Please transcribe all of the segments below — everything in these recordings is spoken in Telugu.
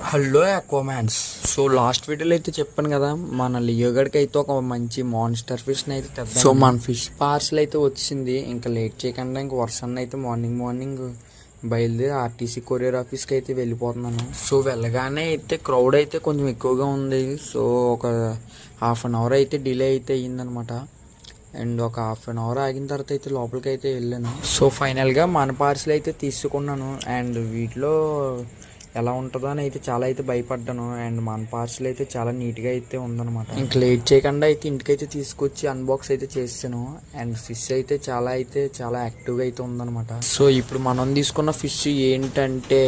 హలో అక్వామ్యాన్స్. సో లాస్ట్ వీడియోలో అయితే చెప్పాను కదా, మన లియో గడికి అయితే ఒక మంచి మాన్స్టర్ ఫిష్ని అయితే తెద్దాం. సో మన ఫిష్ పార్సల్ అయితే వచ్చింది. ఇంకా లేట్ చేయకుండా ఇంక వర్షాన్ని అయితే మార్నింగ్ బయలుదేరి ఆర్టీసీ కొరియర్ ఆఫీస్కి అయితే వెళ్ళిపోతున్నాను. సో వెళ్ళగానే అయితే క్రౌడ్ అయితే కొంచెం ఎక్కువగా ఉంది. సో ఒక హాఫ్ అన్ అవర్ అయితే డిలే అయితే అయ్యిందనమాట. అండ్ ఒక హాఫ్ అన్ అవర్ ఆగిన తర్వాత అయితే లోపలికి అయితే వెళ్ళాను. సో ఫైనల్గా మన పార్సల్ అయితే తీసుకున్నాను. అండ్ వీటిలో ఎలా ఉంటుందో అని అయితే చాలా అయితే భయపడ్డాను. అండ్ మన పార్సల్ అయితే చాలా నీట్గా అయితే ఉందన్నమాట. ఇంక లేట్ చేయకుండా అయితే ఇంటికైతే తీసుకొచ్చి అన్బాక్స్ అయితే చేసాను. అండ్ ఫిష్ అయితే చాలా యాక్టివ్గా అయితే ఉందన్నమాట. సో ఇప్పుడు మనం తీసుకున్న ఫిష్ ఏంటంటే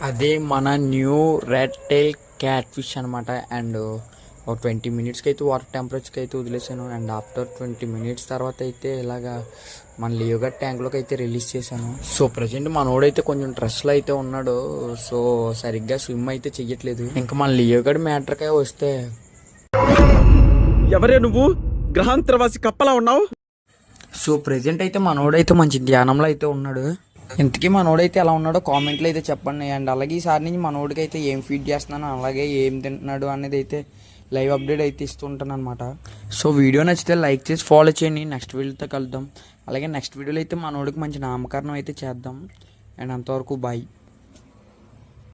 అదే మన new red tail catfish అనమాట. అండ్ ఒక 20 మినిట్స్కి అయితే వాటర్ టెంపరేచర్కి అయితే వదిలేసాను. అండ్ ఆఫ్టర్ 20 మినిట్స్ తర్వాత అయితే ఇలాగా మన లియోగా ట్యాంక్లోకి అయితే రిలీజ్ చేశాను. సో ప్రజెంట్ మనోడైతే కొంచెం స్ట్రెస్లో అయితే ఉన్నాడు. సో సరిగ్గా స్విమ్ అయితే చెయ్యట్లేదు. ఇంకా మన లియోగడ్ మ్యాటర్కే వస్తే, ఎవరే నువ్వు గ్రహాంతరవాసి కప్పలా ఉన్నావు? సో ప్రజెంట్ అయితే మనోడైతే మంచి ధ్యానంలో అయితే ఉన్నాడు. ఇంతకీ మనోడైతే ఎలా ఉన్నాడో కామెంట్లో అయితే చెప్పండి. అండ్ అలాగే ఈసారి నుంచి మనోడికి అయితే ఏం ఫీడ్ చేస్తున్నాను, అలాగే ఏం తింటున్నాడు అనేది అయితే లైవ్ అప్డేట్ అయితే ఇస్తుంటాను అనమాట. సో వీడియో నచ్చితే లైక్ చేసి ఫాలో చేయండి. నెక్స్ట్ వీడియోతో కలుద్దాం. అలాగే నెక్స్ట్ వీడియోలో అయితే మనోడికి మంచి నామకరణం అయితే చేద్దాం. అండ్ అంతవరకు బాయ్.